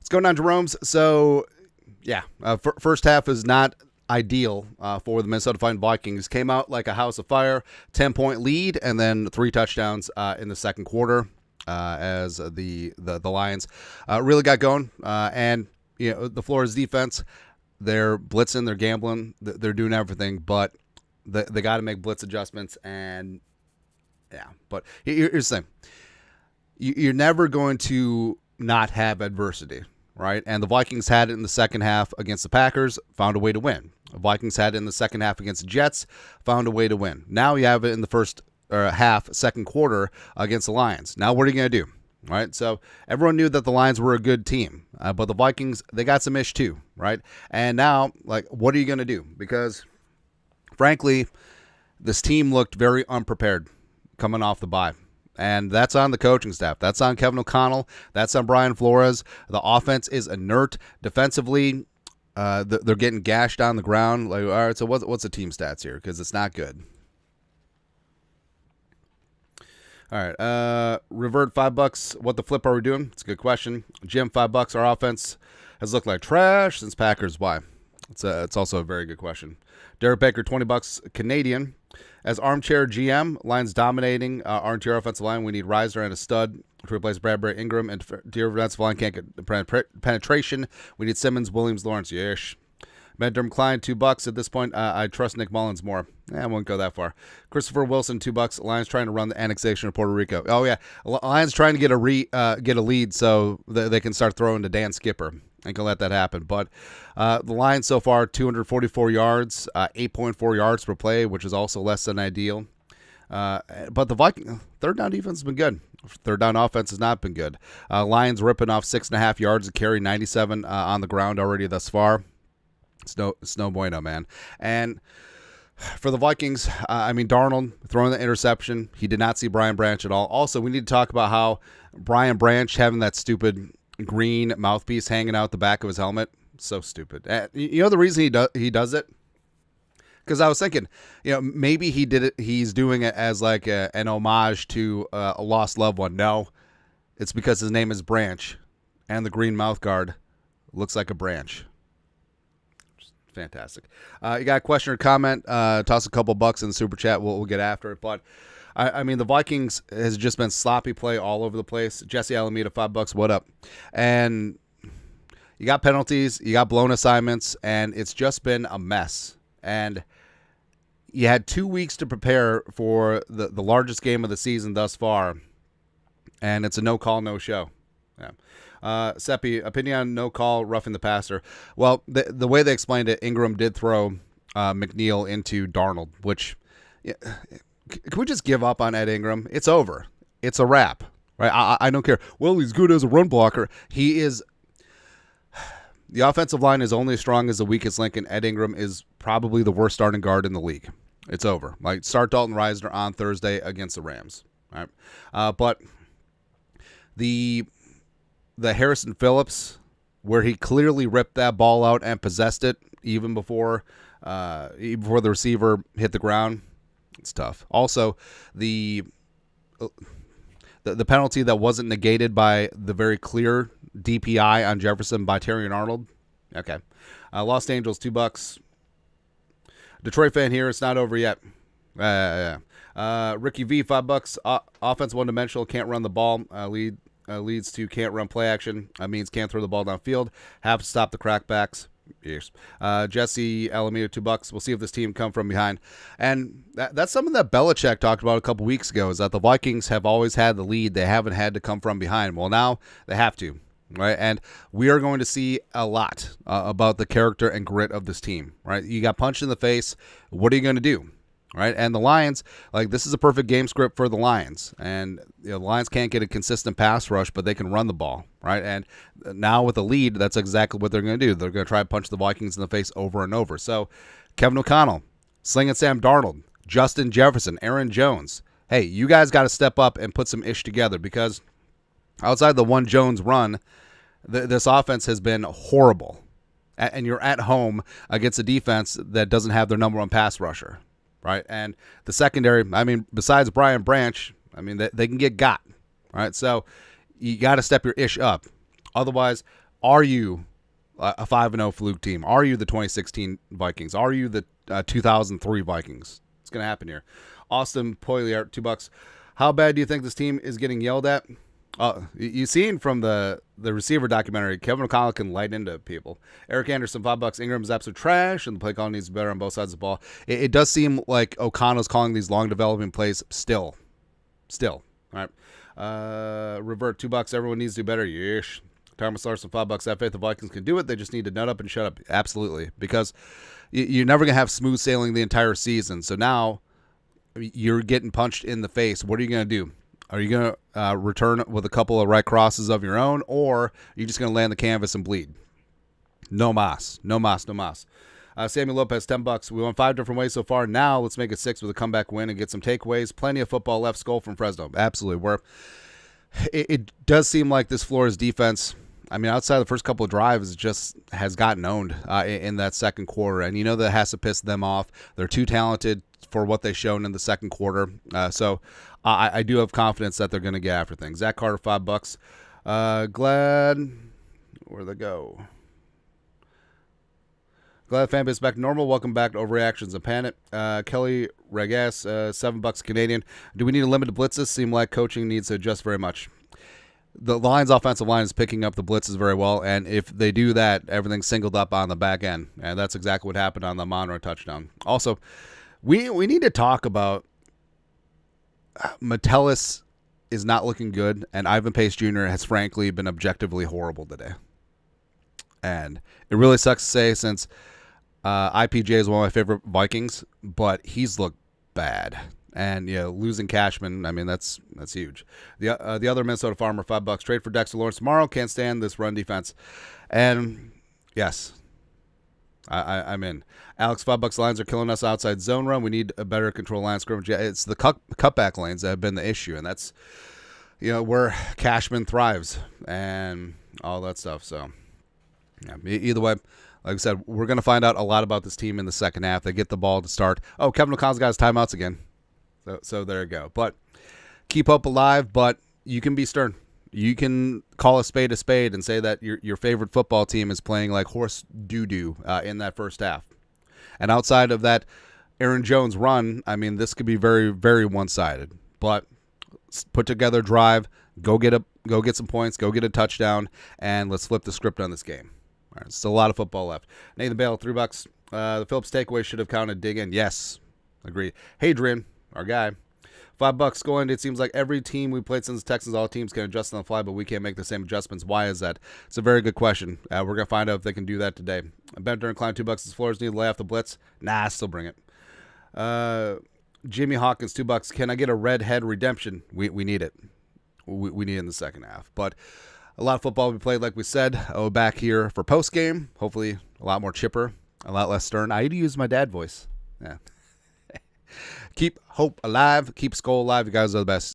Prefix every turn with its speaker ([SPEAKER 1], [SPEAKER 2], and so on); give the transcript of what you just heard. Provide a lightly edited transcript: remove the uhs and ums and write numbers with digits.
[SPEAKER 1] What's going on, Jerome's? So, yeah, first half is not ideal for the Minnesota Vikings. Came out like a house of fire, 10-point lead, and then 3 touchdowns in the second quarter as the Lions really got going. And the Florida's defense, they're blitzing, they're gambling, they're doing everything, but they got to make blitz adjustments. And yeah, but here's the thing: you're never going to not have adversity. Right, and the Vikings had it in the second half against the Packers, found a way to win. The Vikings had it in the second half against the Jets, found a way to win. Now you have it in the first half, second quarter against the Lions. Now what are you going to do? Right, so everyone knew that the Lions were a good team, but the Vikings, they got some ish too, right? And now, what are you going to do? Because, frankly, this team looked very unprepared coming off the bye. And that's on the coaching staff. That's on Kevin O'Connell. That's on Brian Flores. The offense is inert. Defensively, they're getting gashed on the ground. All right, so what's the team stats here? Because it's not good. All right, Revert, $5. What the flip are we doing? It's a good question. Jim, $5. Our offense has looked like trash since Packers. Why? It's also a very good question. Derek Baker, $20 Canadian. As armchair GM, Lions dominating our interior offensive line. We need Reiser and a stud to replace Bradbury Ingram. And interior offensive line can't get penetration. We need Simmons, Williams, Lawrence. Yesh. Medderm Klein, $2. At this point, I trust Nick Mullins more. I won't go that far. Christopher Wilson, $2. Lions trying to run the annexation of Puerto Rico. Oh, yeah. Lions trying to get a lead so they can start throwing to Dan Skipper. I ain't going to let that happen. But the Lions so far, 244 yards, 8.4 yards per play, which is also less than ideal. But the Vikings, third down defense has been good. Third down offense has not been good. Lions ripping off 6.5 yards to carry, 97 on the ground already thus far. It's no bueno, man. And for the Vikings, Darnold throwing the interception. He did not see Brian Branch at all. Also, we need to talk about how Brian Branch having that stupid green mouthpiece hanging out the back of his helmet. So stupid. You know the reason he does it? Because I was thinking, maybe he did it. He's doing it as like an homage to a lost loved one. No, it's because his name is Branch, and the green mouth guard looks like a branch. Fantastic. You got a question or comment? Toss a couple bucks in the super chat. We'll get after it. But the Vikings has just been sloppy play all over the place. Jesse Alameda, $5. What up? And you got penalties, you got blown assignments, and it's just been a mess. And you had 2 weeks to prepare for the largest game of the season thus far, and it's a no call, no show. Yeah. Seppi, opinion on no call, roughing the passer. Well, the way they explained it, Ingram did throw McNeil into Darnold, which can we just give up on Ed Ingram? It's over. It's a wrap, right? I don't care. Well, he's good as a run blocker. He is. The offensive line is only as strong as the weakest link, and Ed Ingram is probably the worst starting guard in the league. It's over. Start Dalton Risner on Thursday against the Rams. All right, but the Harrison Phillips, where he clearly ripped that ball out and possessed it even before the receiver hit the ground, it's tough. Also, the penalty that wasn't negated by the very clear DPI on Jefferson by Terry and Arnold. Okay. Los Angeles, $2. Detroit fan here. It's not over yet. Ricky V, $5. Offense one-dimensional. Can't run the ball. Leads to can't run play action. Means can't throw the ball downfield. Have to stop the crackbacks. Yes. Jesse Alameda, $2. We'll see if this team come from behind. And that's something that Belichick talked about a couple weeks ago, is that the Vikings have always had the lead. They haven't had to come from behind. Well, now they have to. Right, and we are going to see a lot about the character and grit of this team. Right, you got punched in the face. What are you going to do? Right, and the Lions, this is a perfect game script for the Lions. And the Lions can't get a consistent pass rush, but they can run the ball. Right, and now with a lead, that's exactly what they're going to do. They're going to try to punch the Vikings in the face over and over. So, Kevin O'Connell, Slinging Sam Darnold, Justin Jefferson, Aaron Jones. Hey, you guys got to step up and put some ish together, because outside the one Jones run, this offense has been horrible. And you're at home against a defense that doesn't have their number one pass rusher, right? And the secondary, besides Brian Branch, they can get got, right? So you got to step your ish up. Otherwise, Are you a 5-0 fluke team? Are you the 2016 Vikings? Are you the 2003 Vikings? It's going to happen here. Austin Poilier, $2. How bad do you think this team is getting yelled at? You seen from the receiver documentary, Kevin O'Connell can light into people. Eric Anderson, $5. Ingram's absolute trash, and the play calling needs to be better on both sides of the ball. It does seem like O'Connell's calling these long developing plays still. All right. Revert, $2. Everyone needs to do better. Yeesh. Thomas Larson, $5. Have faith the Vikings can do it. They just need to nut up and shut up. Absolutely. Because you're never going to have smooth sailing the entire season. So now you're getting punched in the face. What are you going to do? Are you going to return with a couple of right crosses of your own, or are you just going to lay on the canvas and bleed? No mas. Samuel Lopez, $10. We went 5 different ways so far. Now let's make it 6 with a comeback win and get some takeaways. Plenty of football left. Skull from Fresno. Absolutely. It does seem like this Flores defense, I mean, outside the first couple of drives, just has gotten owned in that second quarter. And you know that has to piss them off. They're too talented for what they've shown in the second quarter. So I do have confidence that they're going to get after things. Zach Carter, $5. Glad. Where'd they go? Glad fan base back to normal. Welcome back to Overreactions and Panic. Kelly Regas, $7 Canadian. Do we need a limited blitzes? Seem like coaching needs to adjust very much. The Lions' offensive line is picking up the blitzes very well, and if they do that, everything's singled up on the back end, and that's exactly what happened on the Monroe touchdown. Also, we need to talk about Metellus is not looking good, and Ivan Pace Jr. has frankly been objectively horrible today. And it really sucks to say since IPJ is one of my favorite Vikings, but he's looked bad. And losing Cashman, I mean that's huge. The other Minnesota farmer, $5. Trade for Dexter Lawrence tomorrow. Can't stand this run defense. And yes, I'm in. Alex, $5. Lions are killing us outside zone run. We need a better control line scrimmage. Yeah, it's the cutback lanes that have been the issue, and that's where Cashman thrives and all that stuff. So yeah, either way. Like I said, we're going to find out a lot about this team in the second half. They get the ball to start. Oh, Kevin O'Connell's got his timeouts again. So there you go. But keep hope alive, but you can be stern. You can call a spade and say that your favorite football team is playing like horse doo-doo in that first half. And outside of that Aaron Jones run, I mean, this could be very, very one-sided. But put together drive, go get some points, go get a touchdown, and let's flip the script on this game. All right, still a lot of football left. Nathan Bale, $3. The Phillips takeaway should have counted dig in. Yes, agree. Hadrian, our guy, $5 going. It seems like every team we played since the Texans, all teams can adjust on the fly, but we can't make the same adjustments. Why is that? It's a very good question. We're going to find out if they can do that today. Bender and Klein, $2. Is Flores need to lay off the blitz? Nah, still bring it. Jimmy Hawkins, $2. Can I get a redhead redemption? We need it. We need it in the second half. But a lot of football will be played, like we said. I'll be back here for post game. Hopefully, a lot more chipper, a lot less stern. I need to use my dad voice. Yeah. Keep hope alive. Keep Skull alive. You guys are the best.